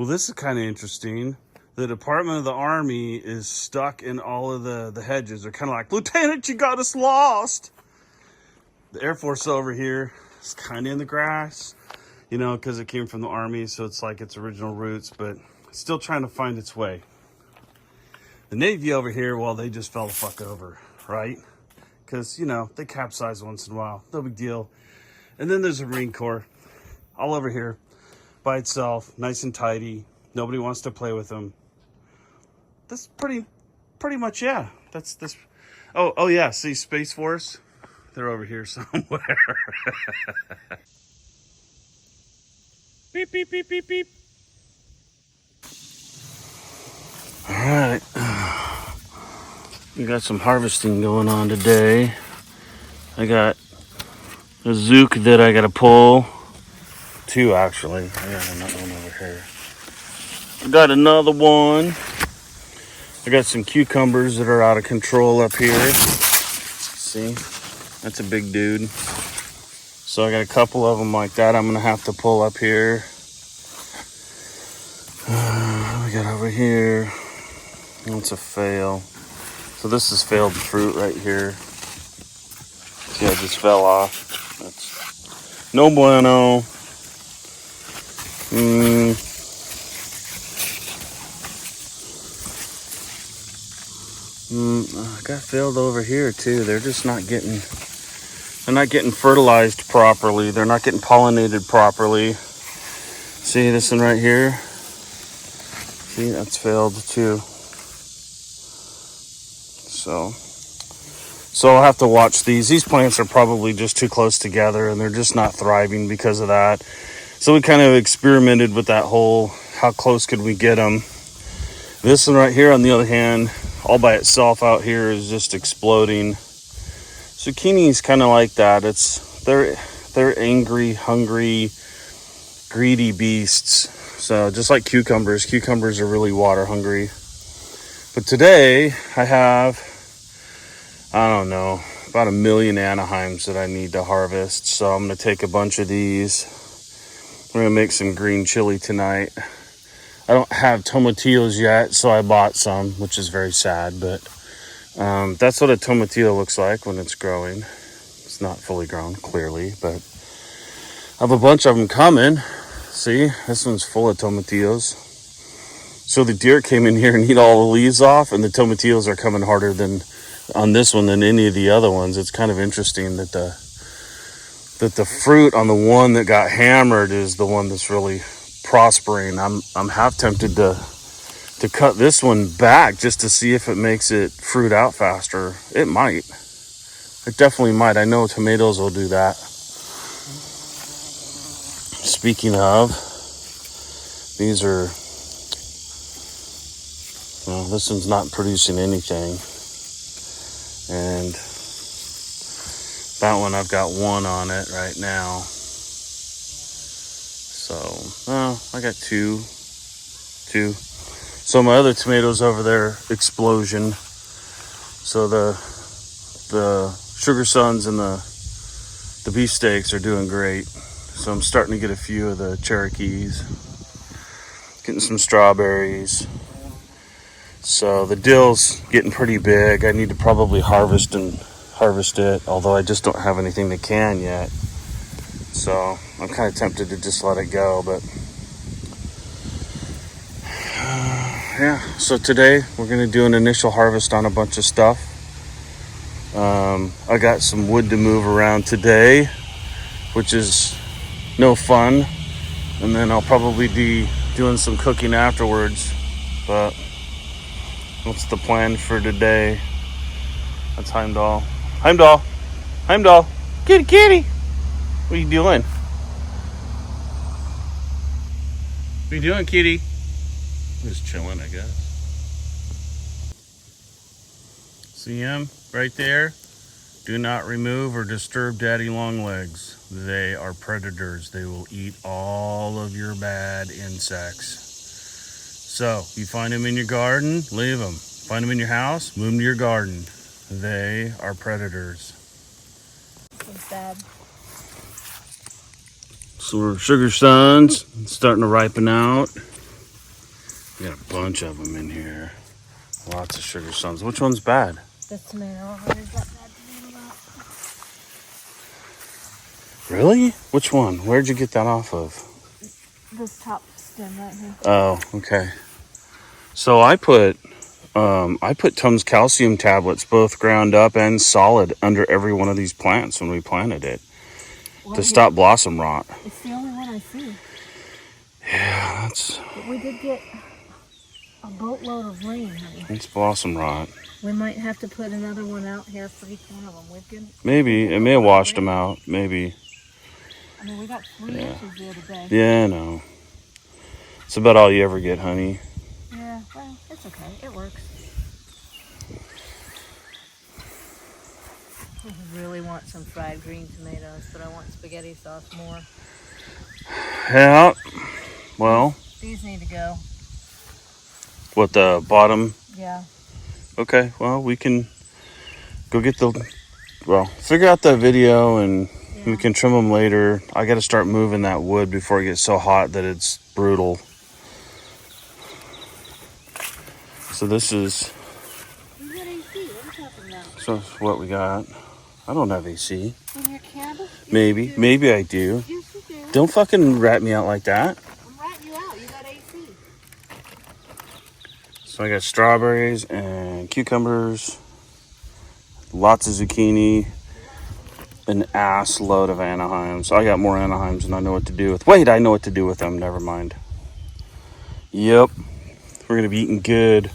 Well, this is kind of interesting. The Department of the Army is stuck in all of the hedges. They're kind of like, Lieutenant, you got us lost. The Air Force over here is kind of in the grass, you know, because it came from the Army, so it's like its original roots, but still trying to find its way. The Navy over here, well, they just fell the fuck over, right? Because, you know, they capsize once in a while. No big deal. And then there's the Marine Corps all over here by itself, nice and tidy. Nobody wants to play with them. That's pretty much, yeah. That's this. Oh yeah. See, Space Force, they're over here somewhere. Beep beep beep beep beep. All right, we got some harvesting going on today. I got a zook that I gotta pull. Two actually. I got another one over here. I got another one. I got some cucumbers that are out of control up here. See, that's a big dude. So I got a couple of them like that I'm gonna have to pull up here. What we got over here? It's a fail. So this is failed fruit right here. See, I just fell off. That's no bueno. I got failed over here too. They're just not getting fertilized properly. They're not getting pollinated properly. See this one right here? See, that's failed too. So I'll have to watch these. These plants are probably just too close together and they're just not thriving because of that. So we kind of experimented with that whole, how close could we get them? This one right here, on the other hand, all by itself out here is just exploding. Zucchini is kind of like that. They're angry, hungry, greedy beasts. So just like cucumbers are really water hungry. But today I have, I don't know, about 1 million Anaheims that I need to harvest. So I'm going to take a bunch of these. We're going to make some green chili tonight. I don't have tomatillos yet, so I bought some, which is very sad, but that's what a tomatillo looks like when it's growing. It's not fully grown, clearly, but I have a bunch of them coming. See, this one's full of tomatillos. So the deer came in here and eat all the leaves off, and the tomatillos are coming harder than on this one than any of the other ones. It's kind of interesting that the fruit on the one that got hammered is the one that's really prospering. I'm half tempted to cut this one back just to see if it makes it fruit out faster. It might. It definitely might. I know tomatoes will do that. Speaking of, these are, well, this one's not producing anything. And that one, I've got one on it right now. So, I got two. So my other tomatoes over there, explosion. So the Sugar Suns and the beefsteaks are doing great. So I'm starting to get a few of the Cherokees. Getting some strawberries. So the dill's getting pretty big. I need to probably harvest it, although I just don't have anything to can yet. So I'm kind of tempted to just let it go, but yeah. So today we're going to do an initial harvest on a bunch of stuff. I got some wood to move around today, which is no fun. And then I'll probably be doing some cooking afterwards, but what's the plan for today? That's Heimdall. Heimdall. Kitty. What are you doing? What are you doing, kitty? Just chilling, I guess. See him right there? Do not remove or disturb daddy long legs. They are predators. They will eat all of your bad insects. So, you find them in your garden, leave them. Find them in your house, move them to your garden. They are predators. It's bad. So our Sugar Suns starting to ripen out. We got a bunch of them in here. Lots of sugar stones. Which one's bad? The tomato. What is that bad tomato? Really? Which one? Where'd you get that off of? This top stem right here. Oh, okay. So I put Tums calcium tablets, both ground up and solid, under every one of these plants when we planted it to stop blossom rot. It's the only one I see. Yeah, that's. But we did get a boatload of rain, honey. It's blossom rot. We might have to put another one out here for each one of them. Maybe it may have washed them out. Maybe. I mean, we got 3 inches the other day. Yeah, I know. It's about all you ever get, honey. Yeah, well, it's okay. It works. I really want some fried green tomatoes, but I want spaghetti sauce more. Yeah. Well. These need to go. What, the bottom? Yeah. Okay. Well, we can go get figure out the video and we can trim them later. I got to start moving that wood before it gets so hot that it's brutal. So this is. You got AC. What are you talking about? So what we got. I don't have AC. In your cabin? Maybe. Maybe I do. Yes, you do. Don't fucking rat me out like that. I'm ratting you out. You got AC. So I got strawberries and cucumbers, lots of zucchini, an ass load of Anaheims. I got more Anaheims than I know what to do with. Wait, I know what to do with them. Never mind. Yep. We're going to be eating good.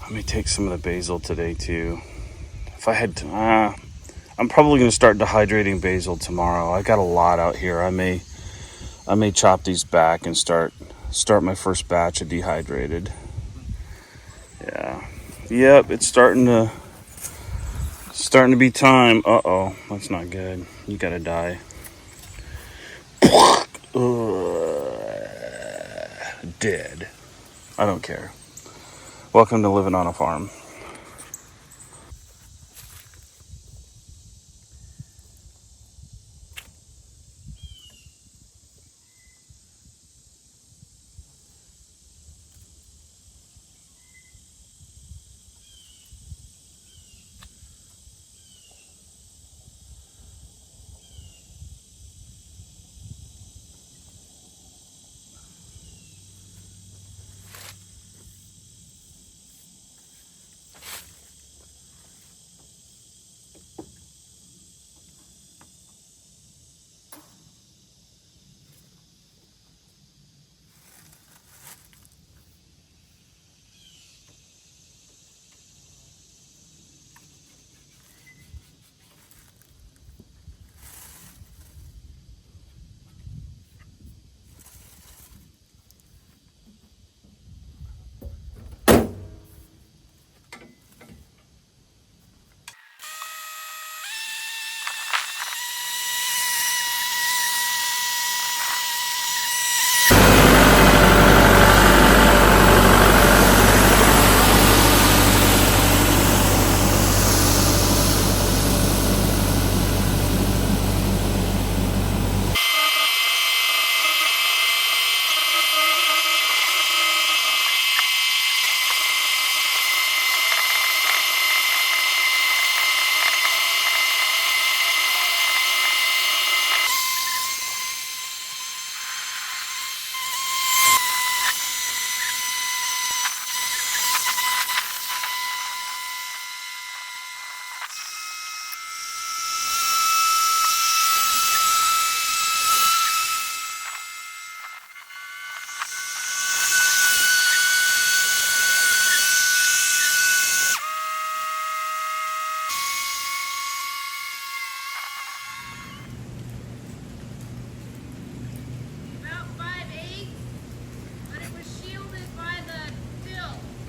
I may take some of the basil today too. If I had to, I'm probably going to start dehydrating basil tomorrow. I got a lot out here. I may chop these back and start my first batch of dehydrated. Yeah. Yep, it's starting to be time. Uh-oh, that's not good. You gotta die. Dead. I don't care. Welcome to living on a farm.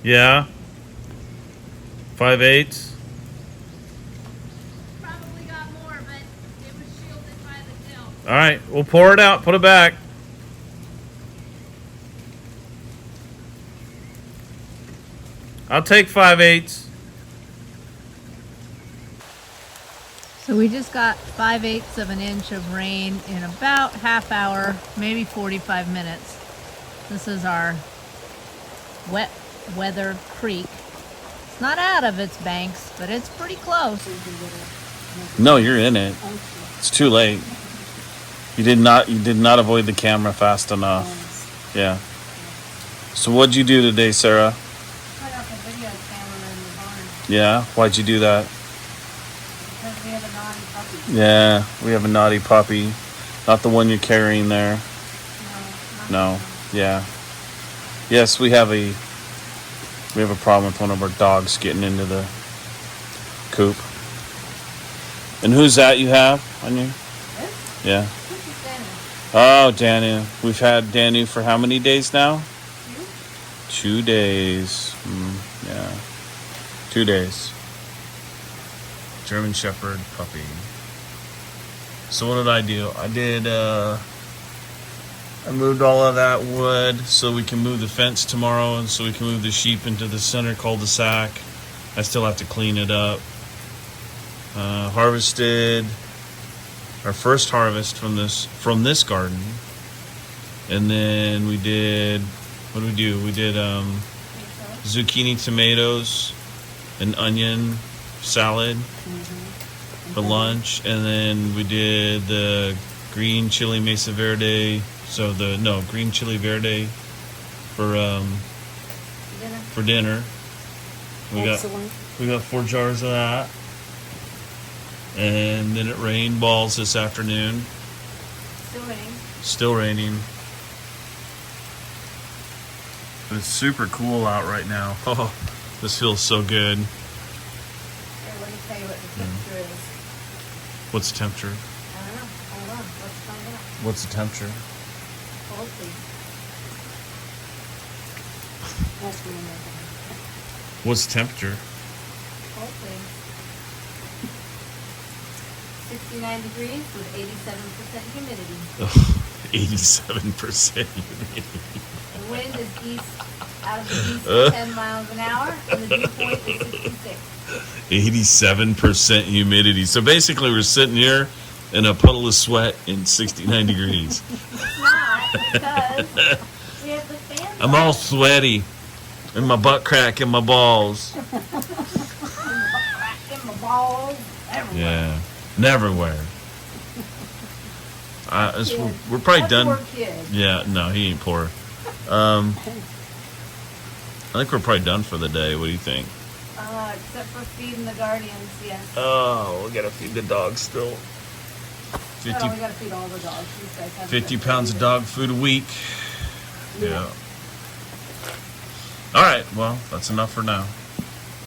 Yeah. 5/8. Probably got more, but it was shielded by the dill. All right, we'll pour it out. Put it back. I'll take 5/8. So we just got 5/8 of an inch of rain in about half hour, maybe 45 minutes. This is our Wet Weather Creek. It's not out of its banks, but it's pretty close. No, you're in it. It's too late. You did not avoid the camera fast enough. Yeah. So what'd you do today, Sarah? Put up a video camera in the barn Yeah, why'd you do that? because we have a naughty puppy. Yeah, we have a naughty puppy. Not the one you're carrying there. No. Yeah. Yes, we have a problem with one of our dogs getting into the coop. And who's that you have on you? This? Yeah. This is Daniel. Oh, Danu. We've had Danu for how many days now? 2? 2 days. Yeah. 2 days. German Shepherd puppy. So what did I do? I moved all of that wood so we can move the fence tomorrow and so we can move the sheep into the center cul-de-sac. I still have to clean it up. Harvested our first harvest from this garden. And then we did, what did we do? We did zucchini, tomatoes, an onion salad for lunch. And then we did the green chili mesa verde. Green chili verde for dinner. We got 4 jars of that. And then it rained balls this afternoon. Still raining. But it's super cool out right now. Oh, this feels so good. Here, let me tell you what the temperature is. What's the temperature? I don't know. Hold on. Let's find out. What's the temperature? Hold, please. What's the temperature? Hold, please. 69 degrees with 87% humidity. 87% humidity. The wind is east, out of the east at 10 miles an hour, and the dew point is 66. 87% humidity. So basically we're sitting here in a puddle of sweat in 69 degrees. It's not, because we have the fan. I'm all sweaty. And my butt crack and my balls. In my balls, everywhere. Yeah. Everywhere. We're probably done. Poor kid. Yeah, no, he ain't poor. I think we're probably done for the day. What do you think? Except for feeding the guardians, yes. Oh, we gotta feed the dogs still. We gotta feed all the dogs. These guys have 50 pounds of dog food a week. Yeah. All right, well, that's enough for now.